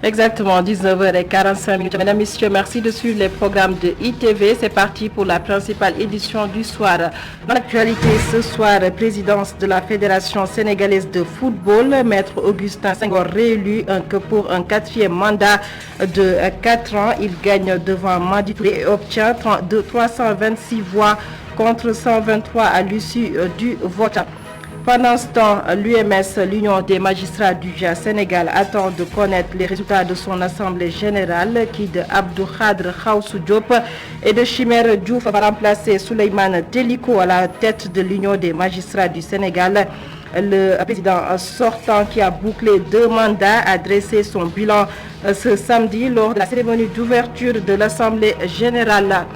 Exactement, 19h45. Mesdames, Messieurs, merci de suivre les programmes de ITV. C'est parti pour la principale édition du soir. Dans l'actualité ce soir, présidence de la Fédération sénégalaise de football, Maître Augustin Senghor réélu pour un 4e mandat de 4 ans. Il gagne devant Madi Touré et obtient 326 voix contre 123 à l'issue du vote. Pendant ce temps, l'UMS, l'Union des magistrats du Sénégal, attend de connaître les résultats de son assemblée générale qui de Abdou Khadr Khaoussou Diop et de Chimère Diouf va remplacer Souleymane Teliko à la tête de l'Union des magistrats du Sénégal. Le président sortant qui a bouclé 2 mandats a dressé son bilan ce samedi lors de la cérémonie d'ouverture de l'Assemblée générale.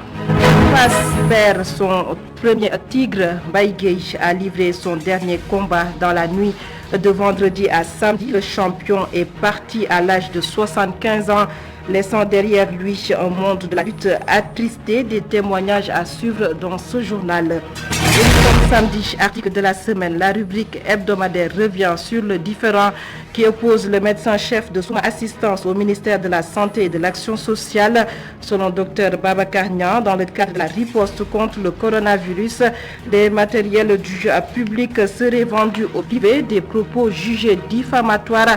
Fass perd son premier tigre. Baïgueye a livré son dernier combat dans la nuit de vendredi à samedi. Le champion est parti à l'âge de 75 ans, laissant derrière lui un monde de la lutte attristé. Des témoignages à suivre dans ce journal. Et comme samedi, article de la semaine, la rubrique hebdomadaire revient sur le différend qui oppose le médecin-chef de son assistance au ministère de la Santé et de l'Action sociale. Selon Dr Babacar Niang, dans le cadre de la riposte contre le coronavirus, des matériels du public seraient vendus au privé, des propos jugés diffamatoires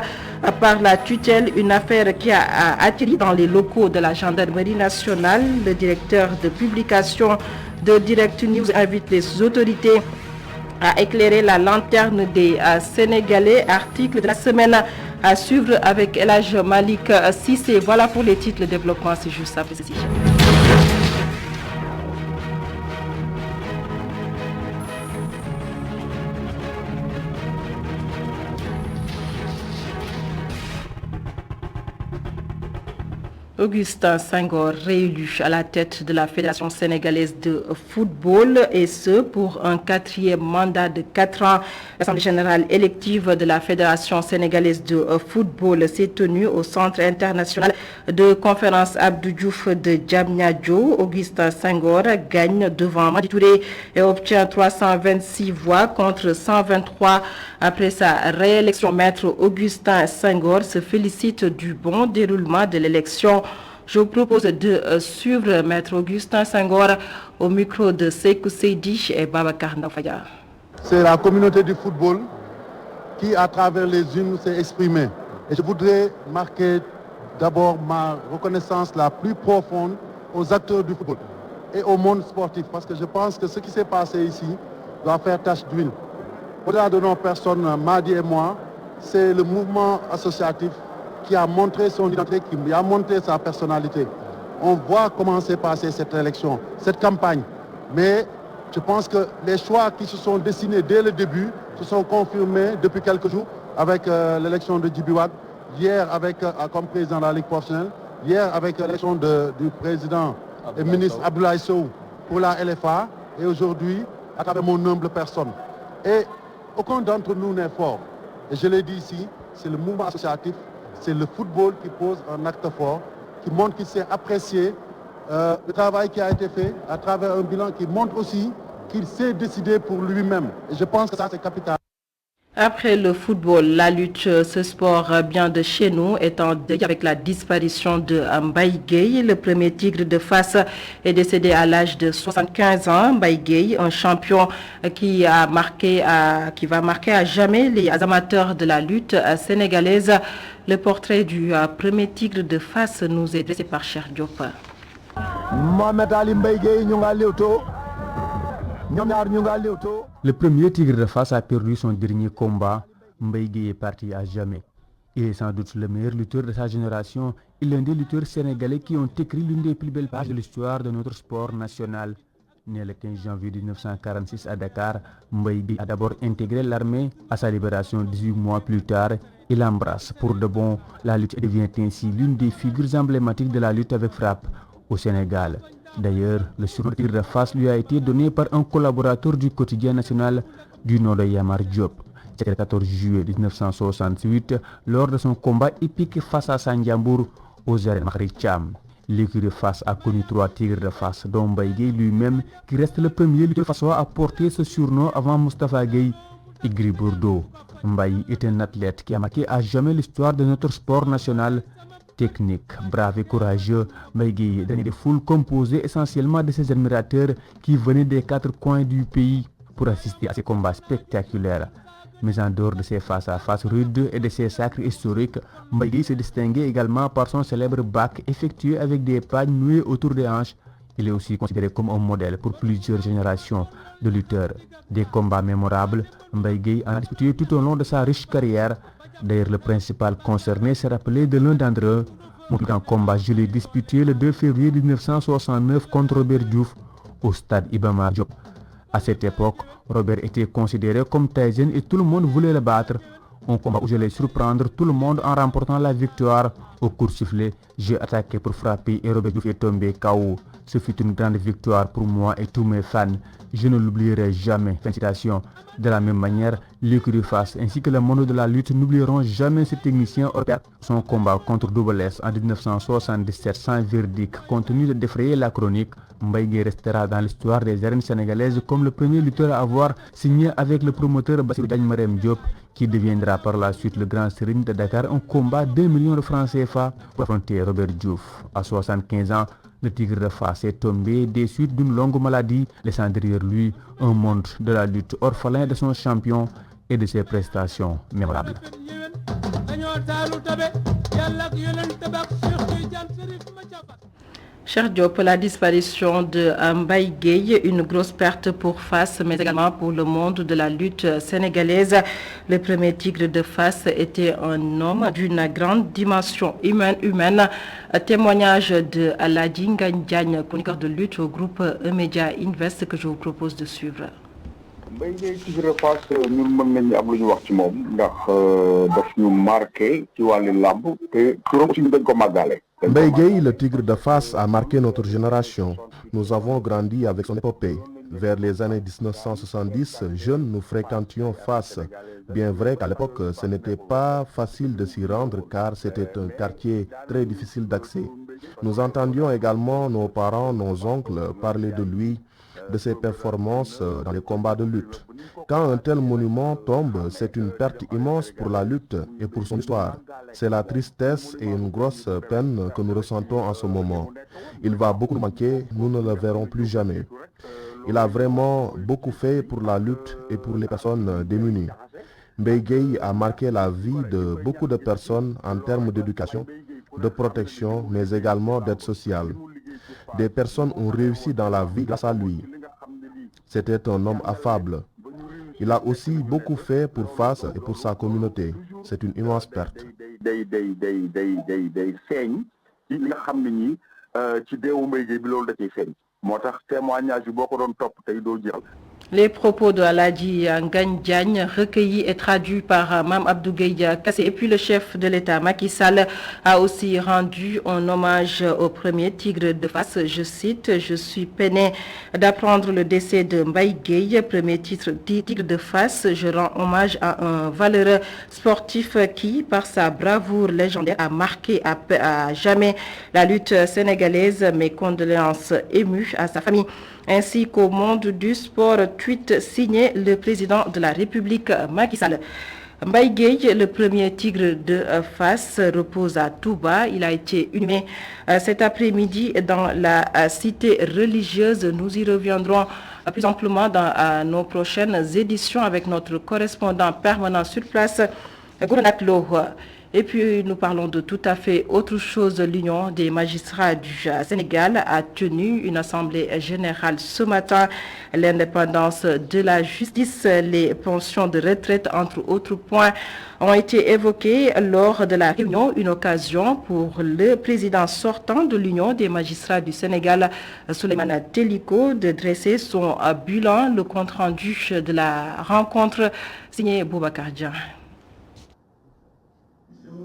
par la tutelle, une affaire qui a atterri dans les locaux de la gendarmerie nationale. Le directeur de publication de Direct News invite les autorités à éclairer la lanterne des Sénégalais. Article de la semaine à suivre avec El Hadj Malik Cissé. Voilà pour les titres. Le développement, c'est juste après ceci. Augustin Senghor réélu à la tête de la Fédération sénégalaise de football et ce pour un 4e mandat de 4 ans. L'Assemblée générale élective de la Fédération sénégalaise de football s'est tenue au Centre international de conférence Abdou Diouf de Diamniadio. Augustin Senghor gagne devant Madi Touré et obtient 326 voix contre 123. Après sa réélection, Maître Augustin Senghor se félicite du bon déroulement de l'élection. Je vous propose de suivre Maître Augustin Senghor au micro de Sekou Seydi et Babacar Ndafaya. C'est la communauté du football qui, à travers les unes, s'est exprimée. Et je voudrais marquer d'abord ma reconnaissance la plus profonde aux acteurs du football et au monde sportif, parce que je pense que ce qui s'est passé ici doit faire tache d'huile. Au-delà de nos personnes, Madi et moi, c'est le mouvement associatif qui a montré son identité, qui a montré sa personnalité. On voit comment s'est passée cette élection, cette campagne. Mais je pense que les choix qui se sont dessinés dès le début se sont confirmés depuis quelques jours avec l'élection de Djibi Wade, hier avec comme président de la Ligue professionnelle, hier avec l'élection du président et ministre Abdoulaye Sow pour la LFA et aujourd'hui à travers mon humble personne. Et aucun d'entre nous n'est fort. Et je l'ai dit ici, c'est le mouvement associatif, c'est le football qui pose un acte fort, qui montre qu'il s'est apprécié le travail qui a été fait à travers un bilan qui montre aussi qu'il s'est décidé pour lui-même. Et je pense que ça, c'est capital. Après le football, la lutte, ce sport bien de chez nous, est en deuil avec la disparition de Baïgueye. Le premier tigre de Fass est décédé à l'âge de 75 ans. Baïgueye, un champion qui va marquer à jamais les amateurs de la lutte sénégalaise. Le portrait du premier tigre de Fass nous est dressé par Cheikh Diop. Mohamed Ali Baïgueye, le premier tigre de Fass a perdu son dernier combat. Baïgueye est parti à jamais. Il est sans doute le meilleur lutteur de sa génération et l'un des lutteurs sénégalais qui ont écrit l'une des plus belles pages de l'histoire de notre sport national. Né le 15 janvier 1946 à Dakar, Baïgueye a d'abord intégré l'armée. À sa libération 18 mois plus tard, il embrasse pour de bon la lutte et devient ainsi l'une des figures emblématiques de la lutte avec frappe au Sénégal. D'ailleurs, le surnom de tigre de Fass lui a été donné par un collaborateur du quotidien national du nom de Yamar Diop. C'était le 14 juillet 1968, lors de son combat épique face à Sandiambour aux arènes Maricham. L'écurie de Fass a connu 3 tigres de Fass, dont Baïgueye lui-même, qui reste le premier lutteur fassois à porter ce surnom avant Moustapha Gueye et Gris Bordeaux. Baïgueye est un athlète qui a marqué à jamais l'histoire de notre sport national. Technique, brave et courageux, Mbaye Gueye dernier des foules composées essentiellement de ses admirateurs qui venaient des 4 coins du pays pour assister à ces combats spectaculaires. Mais en dehors de ses face-à-face rudes et de ses sacres historiques, Mbaye Gueye se distinguait également par son célèbre bac effectué avec des pagnes nouées autour des hanches. Il est aussi considéré comme un modèle pour plusieurs générations de lutteurs. Des combats mémorables, Mbaye Gueye en a disputé tout au long de sa riche carrière. D'ailleurs, le principal concerné s'est rappelé de l'un d'entre eux. Mon plus grand combat, je l'ai disputé le 2 février 1969 contre Robert Diouf au stade Iba Mar Diop. À cette époque, Robert était considéré comme Tyson et tout le monde voulait le battre. Un combat où je l'ai surprendre tout le monde en remportant la victoire. Au coup de sifflet, j'ai attaqué pour frapper et Robert Diouf est tombé KO. Ce fut une grande victoire pour moi et tous mes fans. Je ne l'oublierai jamais. Félicitations. De la même manière, l'écurie Fass ainsi que le monde de la lutte n'oublieront jamais ce technicien Robert. Son combat contre Double S en 1977 sans verdict continue de défrayer la chronique. Mbaye Gueye restera dans l'histoire des arènes sénégalaises comme le premier lutteur à avoir signé avec le promoteur Bassirou Diagne Marème Diop, qui deviendra par la suite le grand serigne de Dakar, un combat d'1 million de francs CFA pour affronter Robert Diouf. À 75 ans, le Tigre de Fass est tombé des suites d'une longue maladie, laissant derrière lui un monde de la lutte orphelin de son champion et de ses prestations mémorables. Cher Diop, la disparition de Mbaye Gueye, une grosse perte pour Fass, mais également pour le monde de la lutte sénégalaise. Le premier tigre de Fass était un homme d'une grande dimension humaine. Témoignage de Aladi Ngagne Diagne, chroniqueur de lutte au groupe E-Media Invest, que je vous propose de suivre. Mbaye Gueye tigre de Fass ñun mën nañu am lu ñu wax ci moom ndax daf ñu marqué ci wàllu làmb te turam aussi dañ ko màggale. Mbaye Gueye, le tigre de Fass, a marqué notre génération. Nous avons grandi avec son épopée. Vers les années 1970, jeunes, nous fréquentions Fass. Bien vrai qu'à l'époque, ce n'était pas facile de s'y rendre car c'était un quartier très difficile d'accès. Nous entendions également nos parents, nos oncles parler de lui, de ses performances dans les combats de lutte. Quand un tel monument tombe, c'est une perte immense pour la lutte et pour son histoire. C'est la tristesse et une grosse peine que nous ressentons en ce moment. Il va beaucoup manquer, nous ne le verrons plus jamais. Il a vraiment beaucoup fait pour la lutte et pour les personnes démunies. Mbaye Gueye a marqué la vie de beaucoup de personnes en termes d'éducation, de protection, mais également d'aide sociale. Des personnes ont réussi dans la vie grâce à lui. C'était un homme affable. Il a aussi beaucoup fait pour Fass et pour sa communauté. C'est une immense perte. Les propos de Aladi Ngagne Diagne, recueillis et traduits par Mame Abdou Gueye Kassé. Et puis le chef de l'État, Macky Sall, a aussi rendu un hommage au premier tigre de Fass. Je cite, « Je suis peiné d'apprendre le décès de Mbaye Gueye, premier tigre de Fass. Je rends hommage à un valeureux sportif qui, par sa bravoure légendaire, a marqué à jamais la lutte sénégalaise. Mes condoléances émues à sa famille ainsi qu'au monde du sport. » Tweet signé le président de la République, Macky Sall. Mbaye Gueye, le premier tigre de Fass, repose à Touba. Il a été inhumé cet après-midi dans la cité religieuse. Nous y reviendrons plus amplement dans nos prochaines éditions avec notre correspondant permanent sur place, Gournat Lo. Et puis nous parlons de tout à fait autre chose. L'Union des magistrats du Sénégal a tenu une assemblée générale ce matin. L'indépendance de la justice, les pensions de retraite, entre autres points, ont été évoqués lors de la réunion. Une occasion pour le président sortant de l'Union des magistrats du Sénégal, Souleymane Teliko, de dresser son bilan. Le compte-rendu de la rencontre signé Boubacar Dia.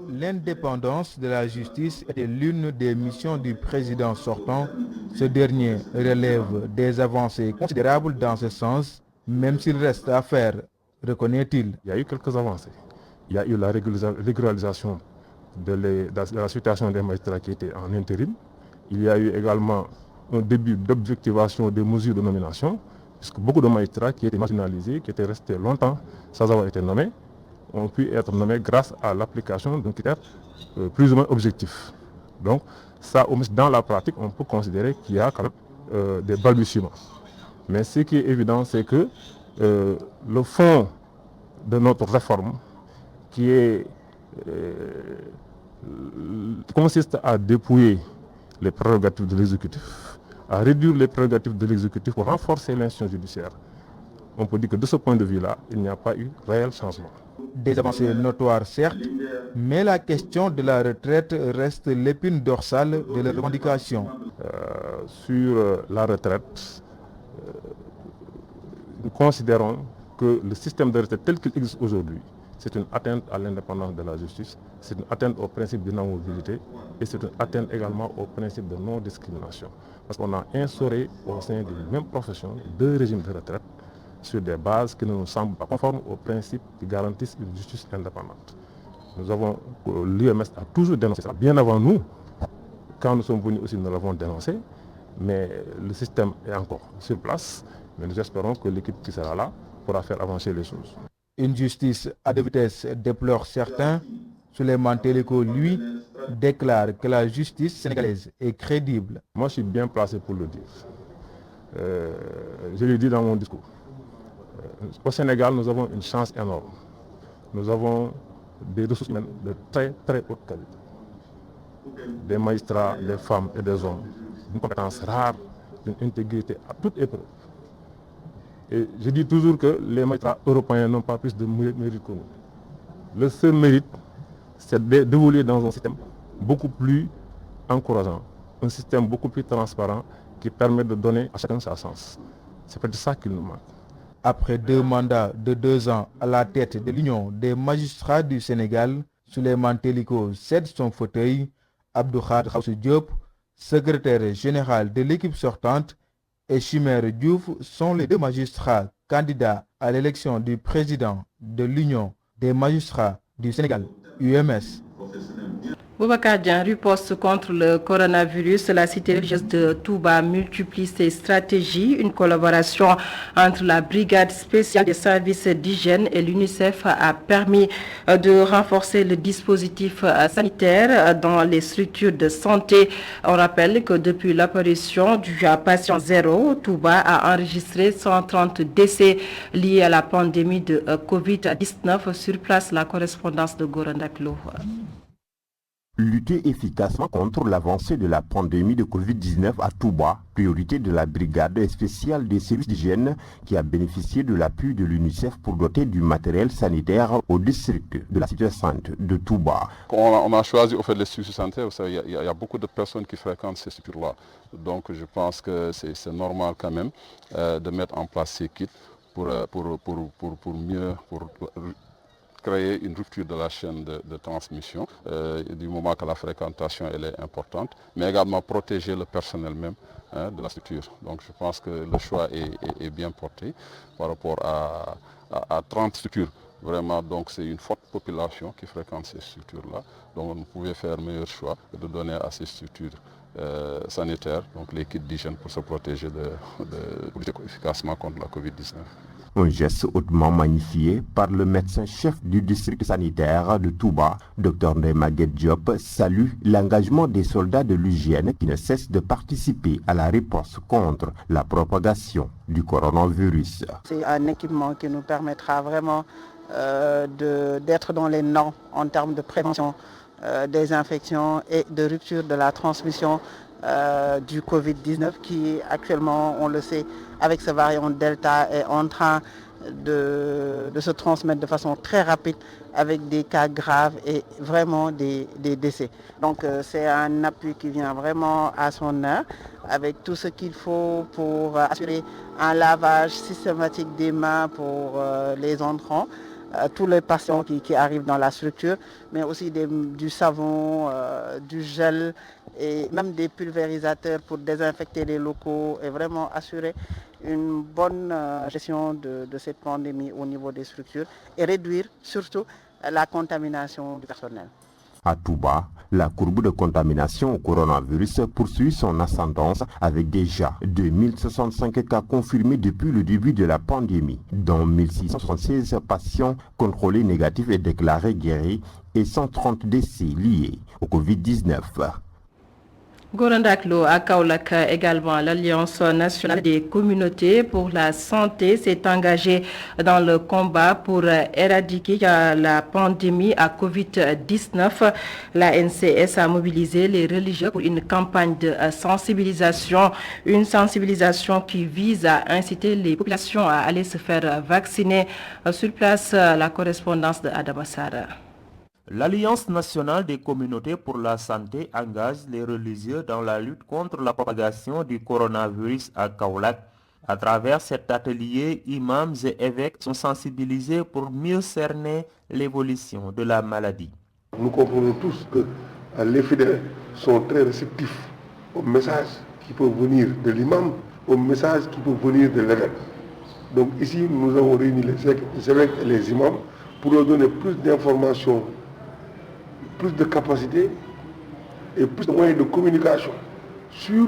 L'indépendance de la justice était l'une des missions du président sortant. Ce dernier relève des avancées considérables dans ce sens, même s'il reste à faire, reconnaît-il. Il y a eu quelques avancées. Il y a eu la régularisation de la situation des magistrats qui étaient en intérim. Il y a eu également un début d'objectivation des mesures de nomination, puisque beaucoup de magistrats qui étaient marginalisés, qui étaient restés longtemps sans avoir été nommés, ont pu être nommés grâce à l'application d'un critère plus ou moins objectif. Donc ça, dans la pratique, on peut considérer qu'il y a quand même des balbutiements. Mais ce qui est évident, c'est que le fond de notre réforme, qui consiste à dépouiller les prérogatives de l'exécutif, à réduire les prérogatives de l'exécutif pour renforcer l'institution judiciaire. On peut dire que de ce point de vue-là, il n'y a pas eu réel changement. Des avancées notoires certes, mais la question de la retraite reste l'épine dorsale de la revendication. Sur la retraite, nous considérons que le système de retraite tel qu'il existe aujourd'hui, c'est une atteinte à l'indépendance de la justice, c'est une atteinte au principe d'inamovibilité et c'est une atteinte également au principe de non-discrimination. Parce qu'on a instauré au sein d'une même profession deux régimes de retraite sur des bases qui ne nous semblent pas conformes aux principes qui garantissent une justice indépendante. L'UMS a toujours dénoncé ça. Bien avant nous, quand nous sommes venus aussi, nous l'avons dénoncé, mais le système est encore sur place. Mais nous espérons que l'équipe qui sera là pourra faire avancer les choses. Une justice à deux vitesses déplore certains. Souleymane Teliko, lui, déclare que la justice sénégalaise est crédible. Moi, je suis bien placé pour le dire. Je l'ai dit dans mon discours. Au Sénégal, nous avons une chance énorme. Nous avons des ressources humaines de très très haute qualité. Des magistrats, des femmes et des hommes, une compétence rare, une intégrité à toute épreuve. Et je dis toujours que les magistrats européens n'ont pas plus de mérite que nous. Le seul mérite, c'est d'évoluer dans un système beaucoup plus encourageant, un système beaucoup plus transparent qui permet de donner à chacun sa chance. C'est peut-être ça qu'il nous manque. Après 2 mandats de 2 ans à la tête de l'Union des magistrats du Sénégal, Souleymane Teliko cède son fauteuil. Abdou Khadre Khawsu Diop, secrétaire général de l'équipe sortante, et Chimère Diouf sont les 2 magistrats candidats à l'élection du président de l'Union des magistrats du Sénégal, UMS. Boubacar Dieng, riposte contre le coronavirus. La cité religieuse de Touba multiplie ses stratégies. Une collaboration entre la brigade spéciale des services d'hygiène et l'UNICEF a permis de renforcer le dispositif sanitaire dans les structures de santé. On rappelle que depuis l'apparition du patient zéro, Touba a enregistré 130 décès liés à la pandémie de Covid-19. Sur place, la correspondance de Gorandaklo. Lutter efficacement contre l'avancée de la pandémie de Covid-19 à Touba, priorité de la brigade spéciale des services d'hygiène qui a bénéficié de l'appui de l'UNICEF pour doter du matériel sanitaire au district de la cité sainte de Touba. On a choisi au fait les structures sanitaires, il y a beaucoup de personnes qui fréquentent ces structures-là. Donc je pense que c'est normal quand même de mettre en place ces kits pour créer une rupture de la chaîne de transmission, du moment que la fréquentation elle est importante, mais également protéger le personnel même de la structure. Donc je pense que le choix est bien porté par rapport à 30 structures. Vraiment, donc c'est une forte population qui fréquente ces structures-là. Donc on pouvait faire meilleur choix que de donner à ces structures sanitaires, donc les kits d'hygiène pour se protéger pour lutter efficacement contre la Covid-19. Un geste hautement magnifié par le médecin-chef du district sanitaire de Touba, Dr Ndemaguet Diop, salue l'engagement des soldats de l'hygiène qui ne cessent de participer à la réponse contre la propagation du coronavirus. C'est un équipement qui nous permettra vraiment d'être dans les normes en termes de prévention des infections et de rupture de la transmission du Covid-19 qui actuellement, on le sait, avec ce variant Delta est en train de se transmettre de façon très rapide avec des cas graves et vraiment des décès. Donc c'est un appui qui vient vraiment à son heure avec tout ce qu'il faut pour assurer un lavage systématique des mains pour les entrants. Tous les patients qui arrivent dans la structure, mais aussi du savon, du gel et même des pulvérisateurs pour désinfecter les locaux et vraiment assurer une bonne gestion de cette pandémie au niveau des structures et réduire surtout la contamination du personnel. À Touba, la courbe de contamination au coronavirus poursuit son ascendance avec déjà 2065 cas confirmés depuis le début de la pandémie, dont 1676 patients contrôlés négatifs et déclarés guéris et 130 décès liés au Covid-19. Gorandaklo à Kaolack également, l'Alliance nationale des communautés pour la santé s'est engagée dans le combat pour éradiquer la pandémie à Covid-19. La NCS a mobilisé les religieux pour une campagne de sensibilisation, une sensibilisation qui vise à inciter les populations à aller se faire vacciner. Sur place, la correspondance de Adam Assara. L'Alliance nationale des communautés pour la santé engage les religieux dans la lutte contre la propagation du coronavirus à Kaolack. À travers cet atelier, imams et évêques sont sensibilisés pour mieux cerner l'évolution de la maladie. Nous comprenons tous que les fidèles sont très réceptifs aux messages qui peuvent venir de l'imam, aux messages qui peuvent venir de l'évêque. Donc ici, nous avons réuni les évêques et les imams pour leur donner plus d'informations, plus de capacités et plus de moyens de communication sur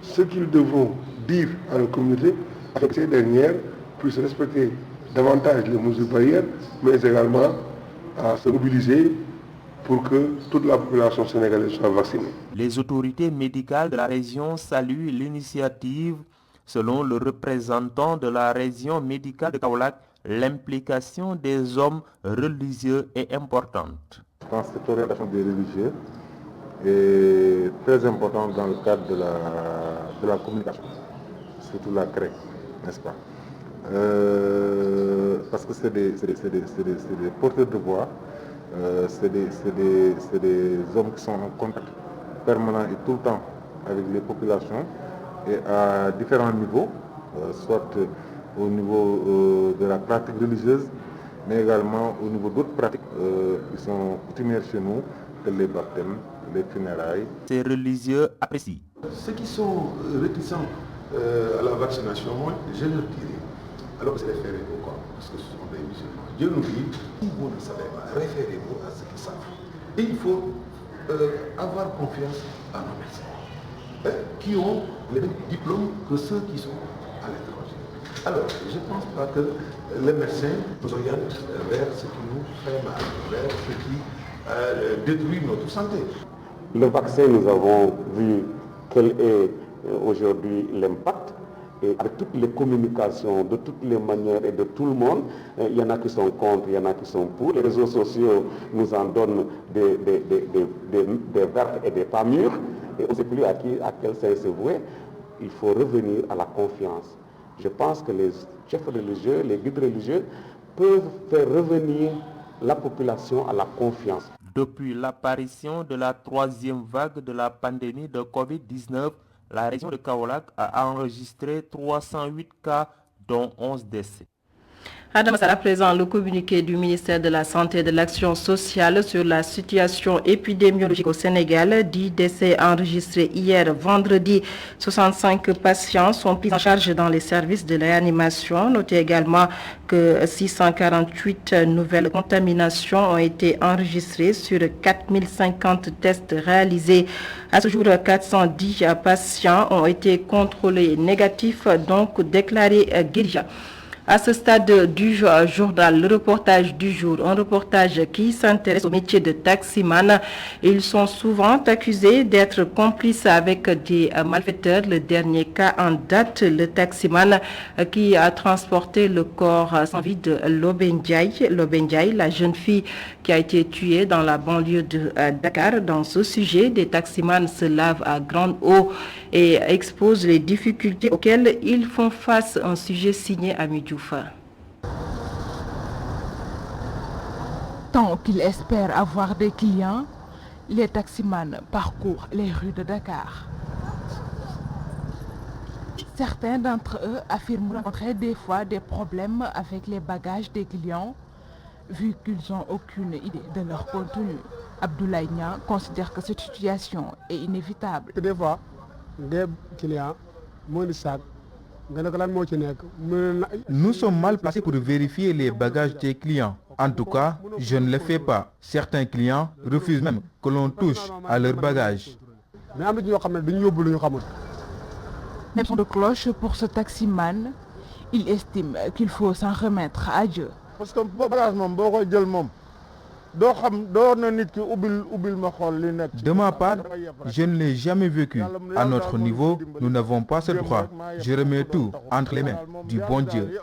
ce qu'ils devront dire à la communauté afin que ces dernières puissent respecter davantage les mesures barrières, mais également à se mobiliser pour que toute la population sénégalaise soit vaccinée. Les autorités médicales de la région saluent l'initiative. Selon le représentant de la région médicale de Kaolack, l'implication des hommes religieux est importante. Je pense que cette orientation des religieux est très importante dans le cadre de la communication, surtout la CRE, n'est-ce pas? Parce que c'est des porteurs de voix, c'est des hommes qui sont en contact permanent et tout le temps avec les populations et à différents niveaux, soit au niveau de la pratique religieuse, mais également au niveau d'autres pratiques qui sont coutumières chez nous, telles les baptêmes, les funérailles. Ces religieux apprécient. Ceux qui sont réticents à la vaccination, moi, je leur dirais, alors que c'est référez-vous quoi, parce que ce sont des musulmans. Dieu nous dit, si vous ne savez pas, référez-vous à ce qu'ils savent. Et il faut avoir confiance à nos médecins, qui ont les mêmes diplômes que ceux qui sont à l'étranger. Alors, je ne pense pas que les médecins nous orientent vers ce qui nous fait mal, vers ce qui détruit notre santé. Le vaccin, nous avons vu quel est aujourd'hui l'impact. Et avec toutes les communications, de toutes les manières et de tout le monde, il y en a qui sont contre, il y en a qui sont pour. Les réseaux sociaux nous en donnent des vertes et des pas mûres. Et on ne sait plus à quel sens se vouer. Il faut revenir à la confiance. Je pense que les chefs religieux, les guides religieux peuvent faire revenir la population à la confiance. Depuis l'apparition de la troisième vague de la pandémie de Covid-19, la région de Kaolack a enregistré 308 cas, dont 11 décès. Adam, à présent, le communiqué du ministère de la Santé et de l'Action sociale sur la situation épidémiologique au Sénégal. 10 décès enregistrés hier vendredi. 65 patients sont pris en charge dans les services de réanimation. Notez également que 648 nouvelles contaminations ont été enregistrées sur 4050 tests réalisés. À ce jour, 410 patients ont été contrôlés négatifs, donc déclarés guéris. À ce stade du journal, le reportage du jour, un reportage qui s'intéresse au métier de taximan. Ils sont souvent accusés d'être complices avec des malfaiteurs. Le dernier cas en date, le taximan qui a transporté le corps sans vie de Lobendiaï, la jeune fille qui a été tuée dans la banlieue de Dakar. Dans ce sujet, des taximans se lavent à grande eau et exposent les difficultés auxquelles ils font face. Un sujet signé à Diouf. Tant qu'ils espèrent avoir des clients, les taximans parcourent les rues de Dakar. Certains d'entre eux affirment rencontrer des fois des problèmes avec les bagages des clients, vu qu'ils n'ont aucune idée de leur contenu. Abdoulaye Niang considère que cette situation est inévitable. Des fois, des clients, mon sac. Nous sommes mal placés pour vérifier les bagages des clients. En tout cas, je ne le fais pas. Certains clients refusent même que l'on touche à leurs bagages. Même son de cloche pour ce taximan, il estime qu'il faut s'en remettre à Dieu. Parce que le bagage, De ma part, je ne l'ai jamais vécu. À notre niveau, nous n'avons pas ce droit. Je remets tout entre les mains du bon Dieu.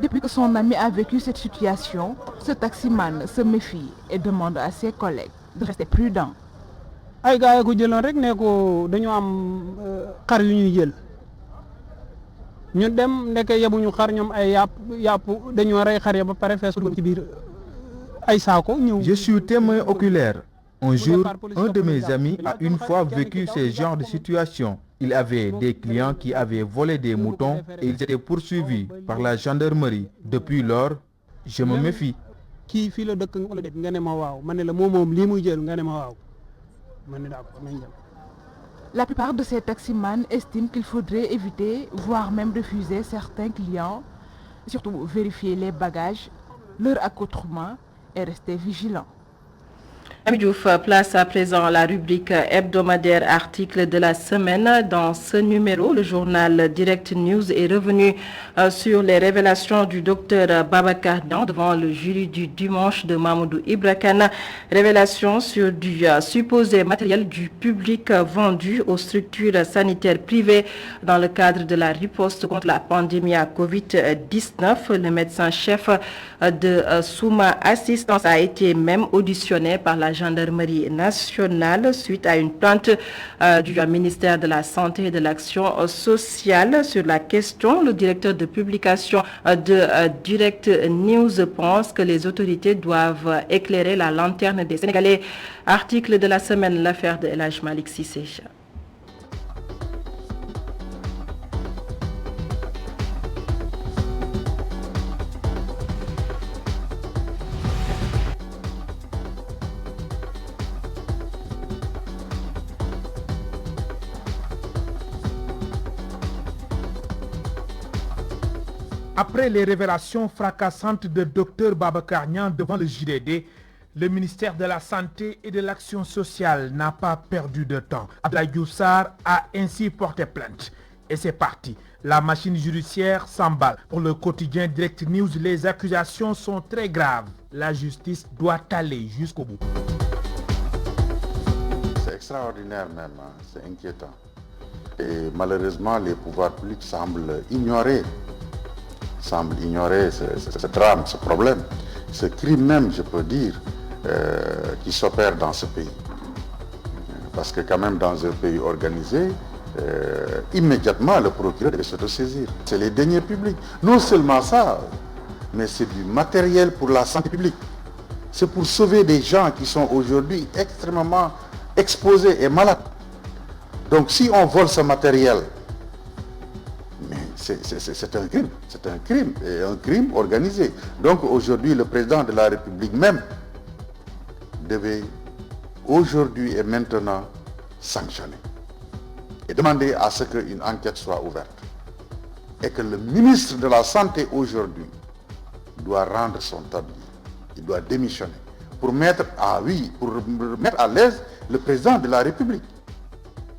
Depuis que son ami a vécu cette situation, ce taximan se méfie et demande à ses collègues de rester prudents. Je suis témoin oculaire. Un jour, un de mes amis a une fois vécu ce genre de situation. Il avait des clients qui avaient volé des moutons et ils étaient poursuivis par la gendarmerie. Depuis lors, je me méfie. La plupart de ces taximans estiment qu'il faudrait éviter, voire même refuser certains clients, surtout vérifier les bagages, leur accoutrement et rester vigilant. Diouf, place à présent la rubrique hebdomadaire article de la semaine. Dans ce numéro, le journal Direct News est revenu sur les révélations du docteur Babacar Niang devant le jury du dimanche de Mamoudou Ibra Kane. Révélations sur du supposé matériel du public vendu aux structures sanitaires privées dans le cadre de la riposte contre la pandémie à Covid-19. Le médecin-chef de Souma Assistance a été même auditionné par la gendarmerie nationale suite à une plainte du ministère de la Santé et de l'Action sociale. Sur la question, le directeur de publication de Direct News pense que les autorités doivent éclairer la lanterne des Sénégalais. Article de la semaine, l'affaire de El Hadj Malick Cissé. Après les révélations fracassantes de Dr Babacar Niang devant le JDD, le ministère de la Santé et de l'Action sociale n'a pas perdu de temps. Abdoulaye Diouf Sarr a ainsi porté plainte. Et c'est parti. La machine judiciaire s'emballe. Pour le quotidien Direct News, les accusations sont très graves. La justice doit aller jusqu'au bout. C'est extraordinaire même, hein. C'est inquiétant. Et malheureusement, les pouvoirs publics semblent ignorer ce drame, ce problème, ce crime même, je peux dire, qui s'opère dans ce pays. Parce que quand même dans un pays organisé, immédiatement le procureur devait se ressaisir. C'est les deniers publics. Non seulement ça, mais c'est du matériel pour la santé publique. C'est pour sauver des gens qui sont aujourd'hui extrêmement exposés et malades. Donc si on vole ce matériel, c'est un crime, et un crime organisé. Donc aujourd'hui, le président de la République même devait aujourd'hui et maintenant sanctionner et demander à ce qu'une enquête soit ouverte. Et que le ministre de la Santé aujourd'hui doit rendre son tablier, il doit démissionner pour mettre à l'aise le président de la République.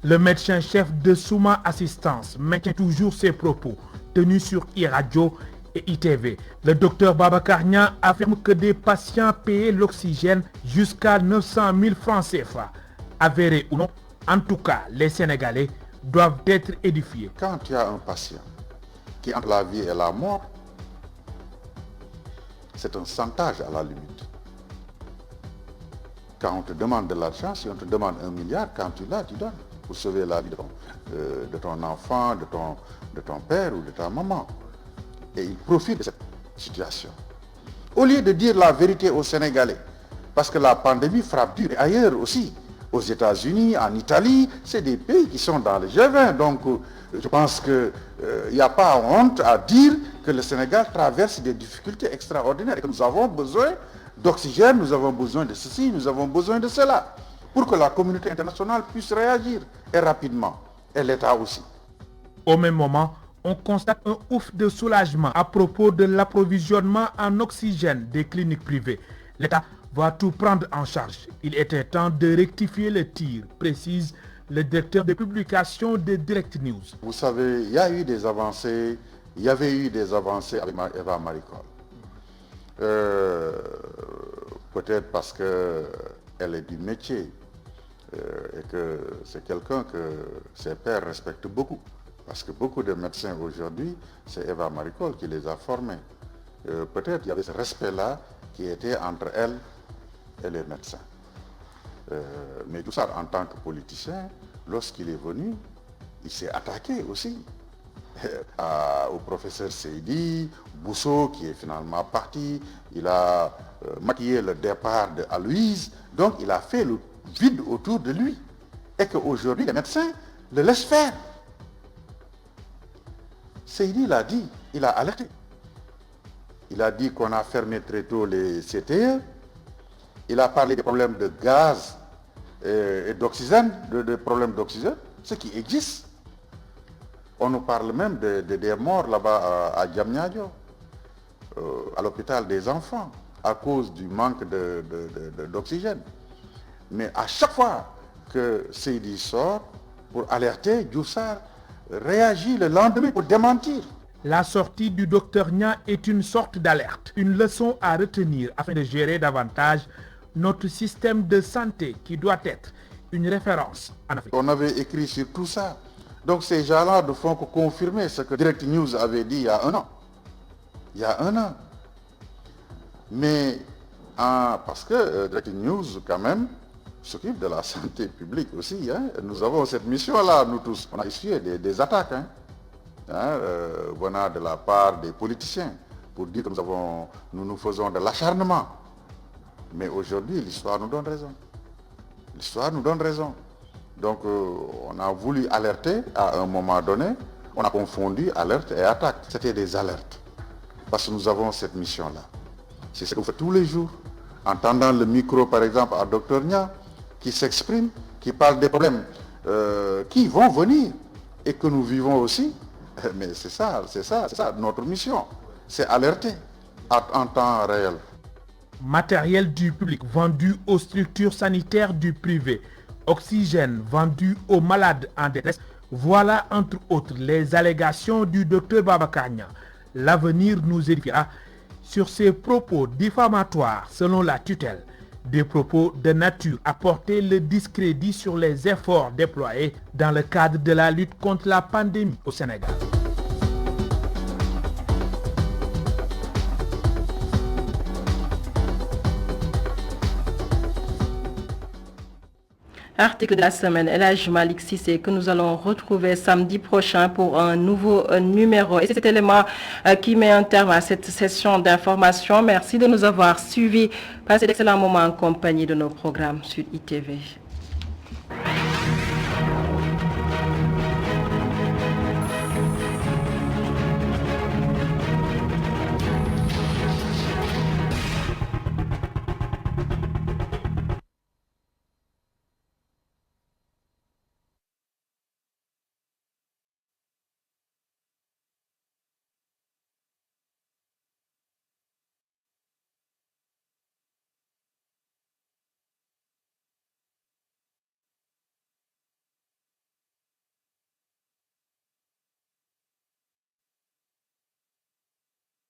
Le médecin-chef de Souma Assistance maintient toujours ses propos tenus sur iRadio et ITV. Le docteur Babacar Niang affirme que des patients payaient l'oxygène jusqu'à 900 000 francs CFA. Avéré ou non, en tout cas, les Sénégalais doivent être édifiés. Quand il y a un patient qui est entre la vie et la mort, c'est un chantage à la limite. Quand on te demande de l'argent, si on te demande 1 milliard, quand tu l'as, tu donnes pour sauver la vie de ton enfant, de ton père ou de ta maman. Et ils profitent de cette situation. Au lieu de dire la vérité aux Sénégalais, parce que la pandémie frappe dur, et ailleurs aussi, aux États-Unis, en Italie, c'est des pays qui sont dans le G20. Donc je pense qu'il n'y a pas honte à dire que le Sénégal traverse des difficultés extraordinaires et que nous avons besoin d'oxygène, nous avons besoin de ceci, nous avons besoin de cela, pour que la communauté internationale puisse réagir, et rapidement, et l'État aussi. Au même moment, on constate un ouf de soulagement à propos de l'approvisionnement en oxygène des cliniques privées. L'État va tout prendre en charge. Il était temps de rectifier le tir, précise le directeur de publication de Direct News. Vous savez, il y avait eu des avancées avec Eva Maricol. Peut-être parce qu'elle est du métier et que c'est quelqu'un que ses pairs respectent beaucoup. Parce que beaucoup de médecins aujourd'hui, c'est Eva Maricol qui les a formés. Peut-être il y avait ce respect-là qui était entre elle et les médecins. Mais tout ça, en tant que politicien, lorsqu'il est venu, il s'est attaqué aussi au professeur Seydi, Bousso qui est finalement parti, il a maquillé le départ de Aloïse, donc il a fait le vide autour de lui. Et qu'aujourd'hui, les médecins le laissent faire. Seydi l'a dit, il a alerté. Il a dit qu'on a fermé très tôt les CTE. Il a parlé des problèmes de gaz et d'oxygène, des problèmes d'oxygène, ce qui existe. On nous parle même des morts là-bas à Diamniadio, à l'hôpital des enfants, à cause du manque d'oxygène. Mais à chaque fois que Seydi sort pour alerter, Diouf Sarr réagit le lendemain pour démentir. La sortie du docteur Nia est une sorte d'alerte, une leçon à retenir afin de gérer davantage notre système de santé qui doit être une référence en Afrique. On avait écrit sur tout ça. Donc ces gens-là ne font que confirmer ce que Direct News avait dit il y a un an. Il y a un an. Mais parce que Direct News, quand même, s'occupe de la santé publique aussi. Hein. Nous avons cette mission-là, nous tous. On a essuyé des attaques venant de la part des politiciens pour dire que nous faisons de l'acharnement. Mais aujourd'hui, l'histoire nous donne raison. L'histoire nous donne raison. Donc, on a voulu alerter à un moment donné. On a confondu alerte et attaque. C'était des alertes. Parce que nous avons cette mission-là. C'est ce qu'on fait tous les jours. En tendant le micro, par exemple, à Dr Nia, qui s'exprime, qui parle des problèmes qui vont venir et que nous vivons aussi. Mais c'est ça, notre mission. C'est alerter en temps réel. Matériel du public vendu aux structures sanitaires du privé, oxygène vendu aux malades en détresse, voilà entre autres les allégations du docteur Babacar Nia. L'avenir nous édifiera sur ces propos diffamatoires selon la tutelle, des propos de nature à porter le discrédit sur les efforts déployés dans le cadre de la lutte contre la pandémie au Sénégal. Article de la semaine, El Hadj Malick Cissé, que nous allons retrouver samedi prochain pour un nouveau numéro. Et c'est cet élément qui met un terme à cette session d'information. Merci de nous avoir suivis. Passez d'excellents moments en compagnie de nos programmes sur ITV.